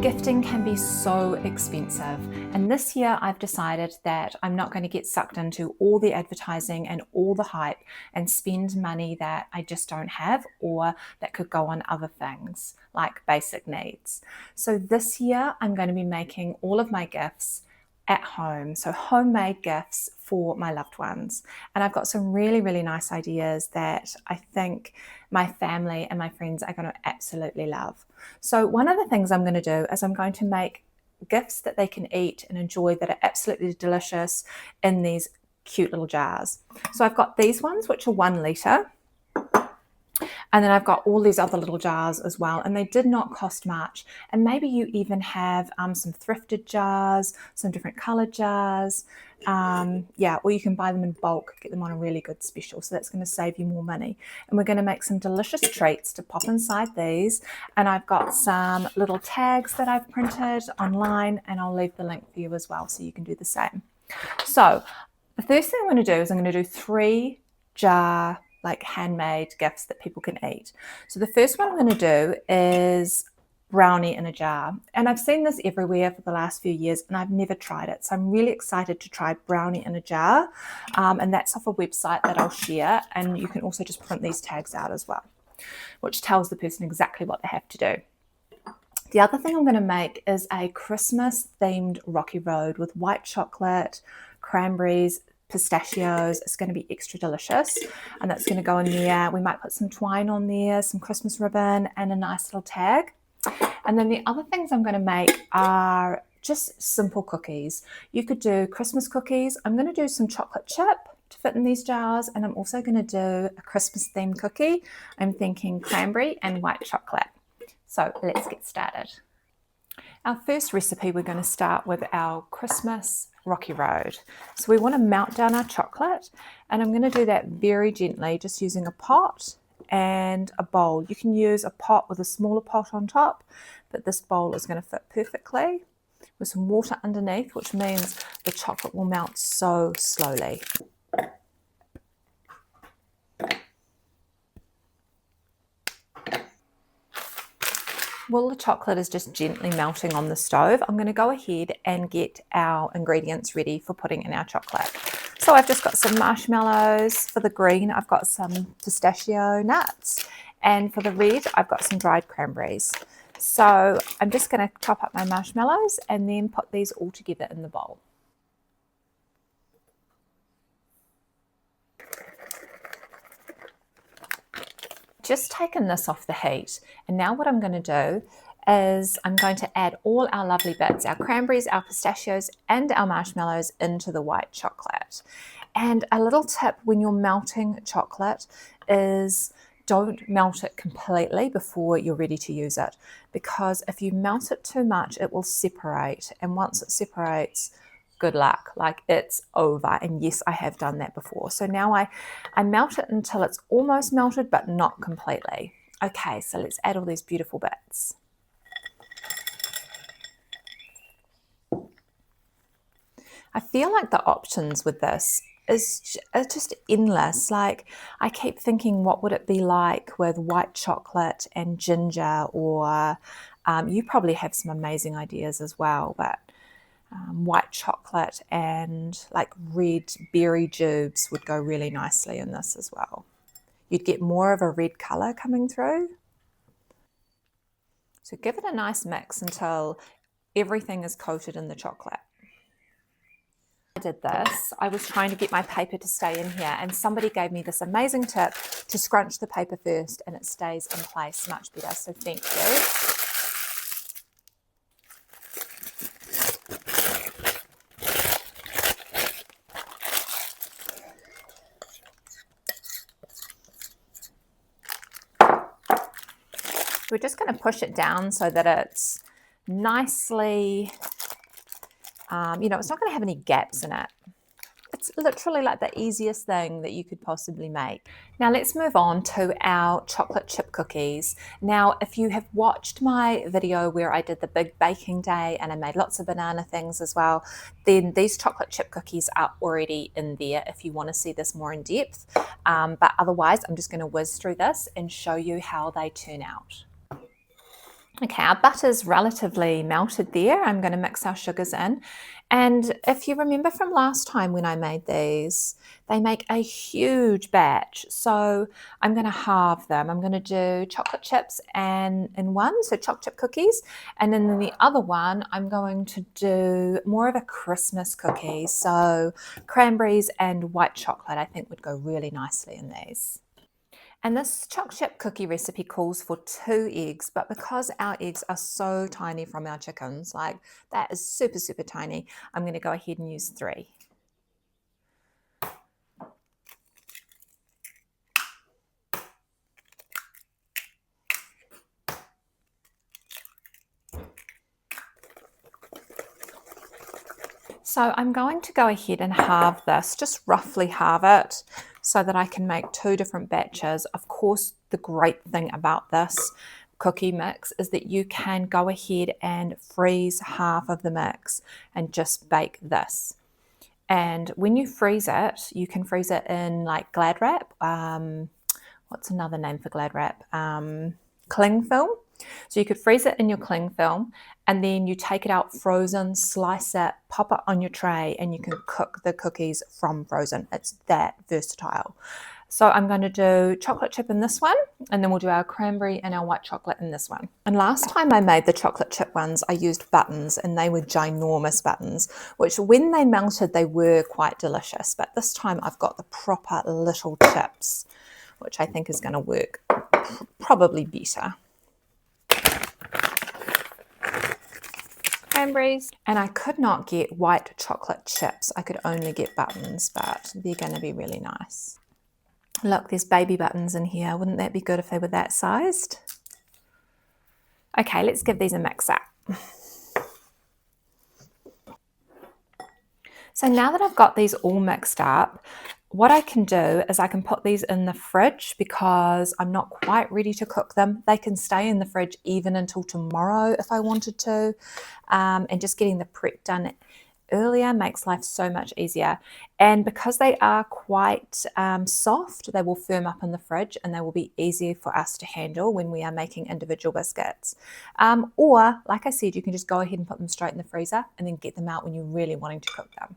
Gifting can be so expensive, and this year I've decided that I'm not going to get sucked into all the advertising and all the hype and spend money that I just don't have or that could go on other things like basic needs. So this year I'm going to be making all of my gifts at home, so homemade gifts for my loved ones. And I've got some really, really nice ideas that I think my family and my friends are going to absolutely love. So one of the things I'm going to do is I'm going to make gifts that they can eat and enjoy that are absolutely delicious in these cute little jars. So I've got these ones, which are 1 litre. And then I've got all these other little jars as well, and they did not cost much. And maybe you even have some thrifted jars, some different colored jars. Or you can buy them in bulk, get them on a really good special. So that's going to save you more money. And we're going to make some delicious treats to pop inside these. And I've got some little tags that I've printed online, and I'll leave the link for you as well so you can do the same. So the first thing I'm going to do is I'm going to do 3 jar handmade gifts that people can eat. So the first one I'm going to do is brownie in a jar. And I've seen this everywhere for the last few years and I've never tried it. So I'm really excited to try brownie in a jar. And that's off a website that I'll share. And you can also just print these tags out as well, which tells the person exactly what they have to do. The other thing I'm going to make is a Christmas themed rocky road with white chocolate, cranberries, pistachios. It's going to be extra delicious, and that's going to go in there. We might put some twine on there, some Christmas ribbon, and a nice little tag. And then the other things I'm going to make are just simple cookies. You could do Christmas cookies. I'm going to do some chocolate chip to fit in these jars, and I'm also going to do a Christmas themed cookie. I'm thinking cranberry and white chocolate. So let's get started. Our first recipe, we're going to start with our Christmas rocky road. So we want to melt down our chocolate, and I'm going to do that very gently, just using a pot and a bowl. You can use a pot with a smaller pot on top, but this bowl is going to fit perfectly with some water underneath, which means the chocolate will melt so slowly. While the chocolate is just gently melting on the stove, I'm going to go ahead and get our ingredients ready for putting in our chocolate. So I've just got some marshmallows. For the green, I've got some pistachio nuts. And for the red, I've got some dried cranberries. So I'm just going to chop up my marshmallows and then put these all together in the bowl. Just taken this off the heat, and now what I'm going to do is I'm going to add all our lovely bits, our cranberries, our pistachios, and our marshmallows into the white chocolate. And a little tip when you're melting chocolate is don't melt it completely before you're ready to use it, because if you melt it too much, it will separate, and once it separates, good luck, it's over. And yes, I have done that before. So now I melt it until it's almost melted, but not completely. Okay, so let's add all these beautiful bits. I feel like the options with this are just endless. I keep thinking, what would it be like with white chocolate and ginger, or you probably have some amazing ideas as well, but white chocolate and red berry jubes would go really nicely in this as well. You'd get more of a red colour coming through. So give it a nice mix until everything is coated in the chocolate. I did this. I was trying to get my paper to stay in here, and somebody gave me this amazing tip to scrunch the paper first and it stays in place much better. So thank you. We're just going to push it down so that it's nicely, it's not going to have any gaps in it. It's literally like the easiest thing that you could possibly make. Now let's move on to our chocolate chip cookies. Now, if you have watched my video where I did the big baking day and I made lots of banana things as well, then these chocolate chip cookies are already in there if you want to see this more in depth. But otherwise, I'm just going to whiz through this and show you how they turn out. Okay, our butter's relatively melted there. I'm going to mix our sugars in. And if you remember from last time when I made these, they make a huge batch. So I'm going to halve them. I'm going to do chocolate chips and in one, so chocolate chip cookies. And then in the other one, I'm going to do more of a Christmas cookie. So cranberries and white chocolate, I think would go really nicely in these. And this chocolate chip cookie recipe calls for 2 eggs, but because our eggs are so tiny from our chickens, like that is super, super tiny, I'm going to go ahead and use 3. So I'm going to go ahead and halve this, just roughly halve it, so that I can make 2 different batches. Of course, the great thing about this cookie mix is that you can go ahead and freeze half of the mix and just bake this. And when you freeze it, you can freeze it in like Glad wrap. What's another name for Glad wrap? Cling film. So you could freeze it in your cling film and then you take it out frozen, slice it, pop it on your tray, and you can cook the cookies from frozen. It's that versatile. So I'm going to do chocolate chip in this one, and then we'll do our cranberry and our white chocolate in this one. And last time I made the chocolate chip ones, I used buttons, and they were ginormous buttons, which when they melted, they were quite delicious. But this time I've got the proper little chips, which I think is going to work probably better. Cranberries, and I could not get white chocolate chips. I could only get buttons, but they're going to be really nice. Look, there's baby buttons in here. Wouldn't that be good if they were that sized? Okay, let's give these a mix up. So now that I've got these all mixed up, what I can do is I can put these in the fridge because I'm not quite ready to cook them. They can stay in the fridge even until tomorrow if I wanted to. And just getting the prep done earlier makes life so much easier. And because they are quite soft, they will firm up in the fridge and they will be easier for us to handle when we are making individual biscuits. Or, like I said, you can just go ahead and put them straight in the freezer and then get them out when you're really wanting to cook them.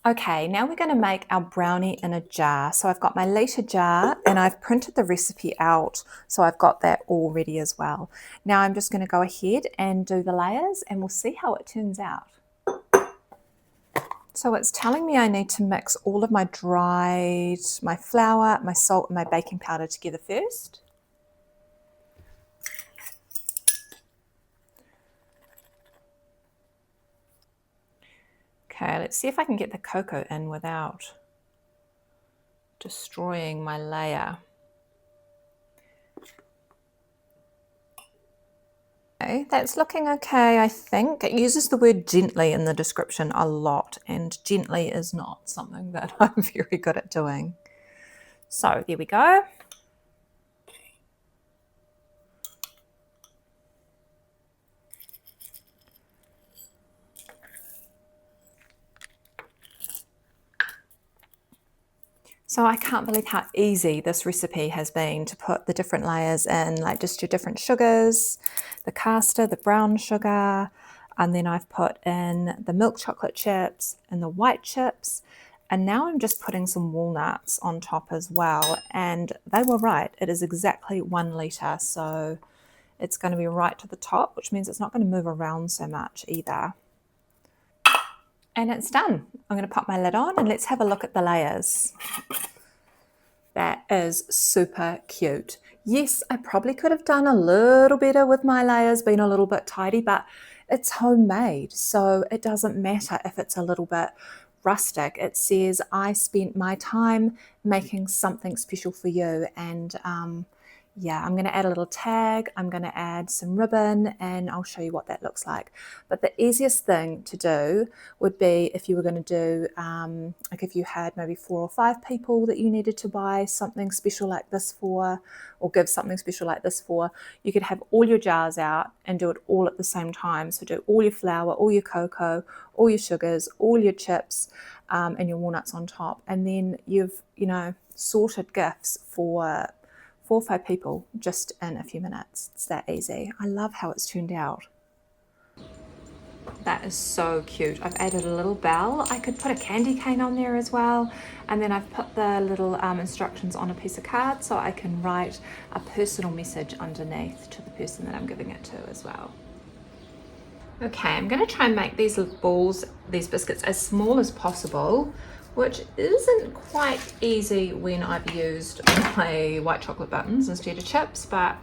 Okay, now we're going to make our brownie in a jar. So I've got my litre jar and I've printed the recipe out, so I've got that all ready as well. Now I'm just going to go ahead and do the layers and we'll see how it turns out. So it's telling me I need to mix all of my my flour, my salt and my baking powder together first. Okay, let's see if I can get the cocoa in without destroying my layer. Okay, that's looking okay, I think. It uses the word gently in the description a lot, and gently is not something that I'm very good at doing. So there we go. So I can't believe how easy this recipe has been to put the different layers in, like just your different sugars, the caster, the brown sugar, and then I've put in the milk chocolate chips and the white chips. And now I'm just putting some walnuts on top as well. And they were right, it is exactly 1 litre. So it's going to be right to the top, which means it's not going to move around so much either. And it's done. I'm going to pop my lid on and let's have a look at the layers. That is super cute. Yes, I probably could have done a little better with my layers, been a little bit tidy, but it's homemade, so it doesn't matter if it's a little bit rustic. It says, I spent my time making something special for you, and yeah, I'm going to add a little tag, I'm going to add some ribbon, and I'll show you what that looks like. But the easiest thing to do would be if you were going to do, like if you had maybe 4 or 5 people that you needed to buy something special like this for, or give something special like this for, you could have all your jars out and do it all at the same time. So do all your flour, all your cocoa, all your sugars, all your chips, and your walnuts on top. And then you've, sorted gifts for 4 or 5 people just in a few minutes. It's that easy. I love how it's turned out. That is so cute. I've added a little bell. I could put a candy cane on there as well. And then I've put the little instructions on a piece of card so I can write a personal message underneath to the person that I'm giving it to as well. Okay, I'm going to try and make these balls, these biscuits, as small as possible, which isn't quite easy when I've used my white chocolate buttons instead of chips, but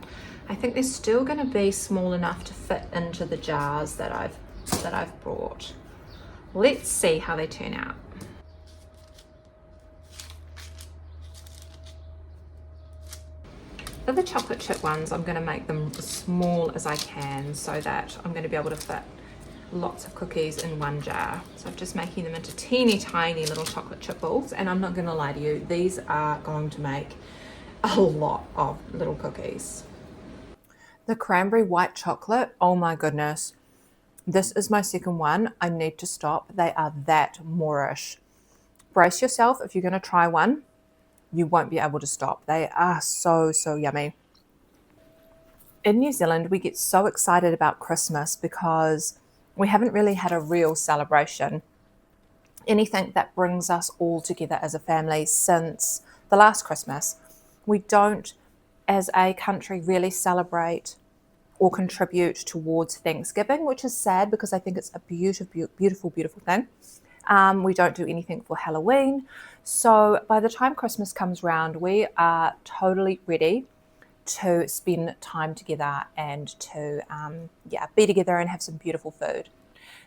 I think they're still going to be small enough to fit into the jars that I've brought. Let's see how they turn out. For the chocolate chip ones, I'm going to make them as small as I can so that I'm going to be able to fit lots of cookies in one jar. So I'm just making them into teeny tiny little chocolate chip balls, and I'm not going to lie to you, these are going to make a lot of little cookies. The cranberry white chocolate, oh my goodness. This is my second one. I need to stop. They are that Moorish. Brace yourself if you're going to try one. You won't be able to stop. They are so, so yummy. In New Zealand, we get so excited about Christmas because we haven't really had a real celebration. Anything that brings us all together as a family since the last Christmas. We don't, as a country, really celebrate or contribute towards Thanksgiving, which is sad because I think it's a beautiful, beautiful, beautiful thing. We don't do anything for Halloween. So by the time Christmas comes round, we are totally ready to spend time together and to be together and have some beautiful food.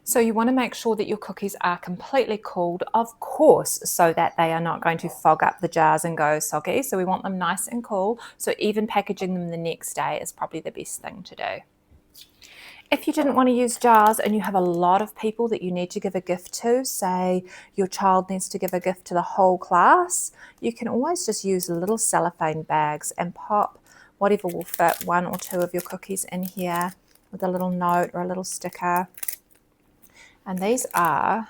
So you want to make sure that your cookies are completely cooled, of course, so that they are not going to fog up the jars and go soggy. So we want them nice and cool. So even packaging them the next day is probably the best thing to do. If you didn't want to use jars and you have a lot of people that you need to give a gift to, say your child needs to give a gift to the whole class, you can always just use little cellophane bags and pop whatever will fit 1 or 2 of your cookies in here with a little note or a little sticker. And these are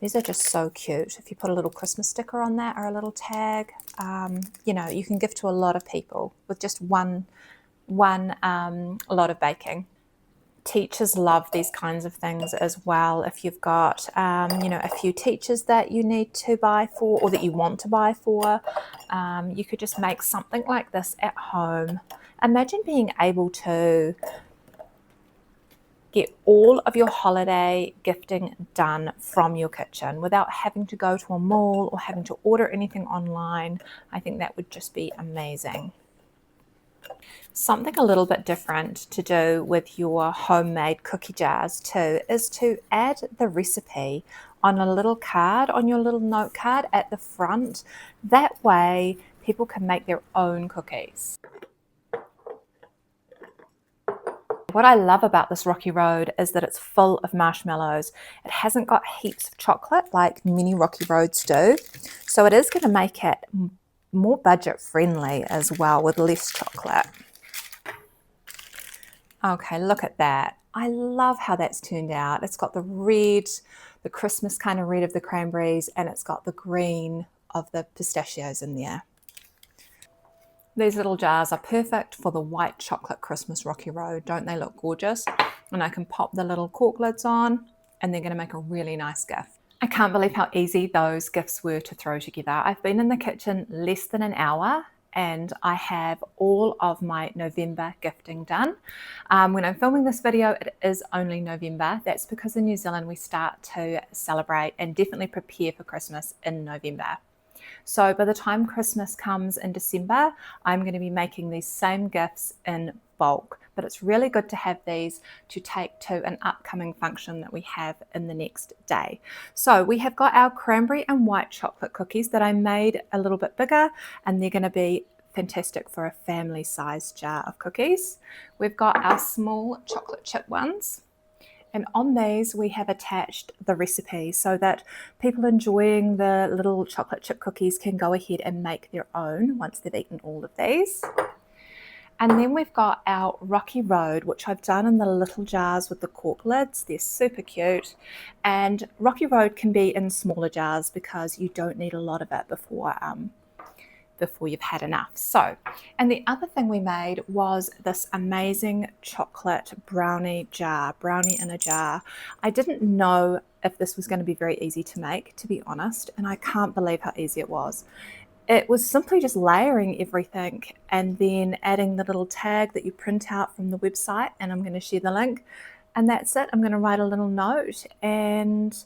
just so cute. If you put a little Christmas sticker on that or a little tag, you know, you can give to a lot of people with just one lot of baking. Teachers love these kinds of things as well. If you've got, you know, a few teachers that you need to buy for or that you want to buy for, you could just make something like this at home. Imagine being able to get all of your holiday gifting done from your kitchen without having to go to a mall or having to order anything online. I think that would just be amazing. Something a little bit different to do with your homemade cookie jars too is to add the recipe on a little card, on your little note card at the front. That way people can make their own cookies. What I love about this Rocky Road is that it's full of marshmallows. It hasn't got heaps of chocolate like many Rocky Roads do. So it is going to make it more budget friendly as well with less chocolate. Okay, look at that. I love how that's turned out. It's got the red, the Christmas kind of red of the cranberries, and it's got the green of the pistachios in there. These little jars are perfect for the white chocolate Christmas Rocky Road. Don't they look gorgeous? And I can pop the little cork lids on and they're going to make a really nice gift. I can't believe how easy those gifts were to throw together. I've been in the kitchen less than an hour and I have all of my November gifting done. When I'm filming this video, it is only November. That's because in New Zealand we start to celebrate and definitely prepare for Christmas in November. So by the time Christmas comes in December, I'm going to be making these same gifts in bulk. But it's really good to have these to take to an upcoming function that we have in the next day. So we have got our cranberry and white chocolate cookies that I made a little bit bigger, and they're going to be fantastic for a family-sized jar of cookies. We've got our small chocolate chip ones. And on these, we have attached the recipe so that people enjoying the little chocolate chip cookies can go ahead and make their own once they've eaten all of these. And then we've got our Rocky Road, which I've done in the little jars with the cork lids. They're super cute. And Rocky Road can be in smaller jars because you don't need a lot of it before before you've had enough. So, and the other thing we made was this amazing chocolate brownie jar, brownie in a jar. I didn't know if this was going to be very easy to make, to be honest, and I can't believe how easy it was. It was simply just layering everything and then adding the little tag that you print out from the website, and I'm going to share the link, and that's it. I'm going to write a little note, and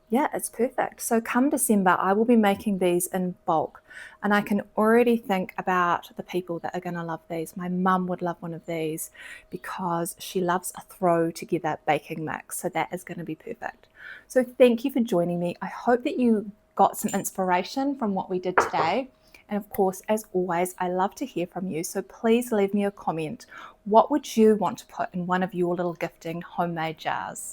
yeah, it's perfect. So come December, I will be making these in bulk, and I can already think about the people that are going to love these. My mum would love one of these because she loves a throw together baking mix, so that is going to be perfect. So thank you for joining me. I hope that you got some inspiration from what we did today. And of course, as always, I love to hear from you. So please leave me a comment. What would you want to put in one of your little gifting homemade jars?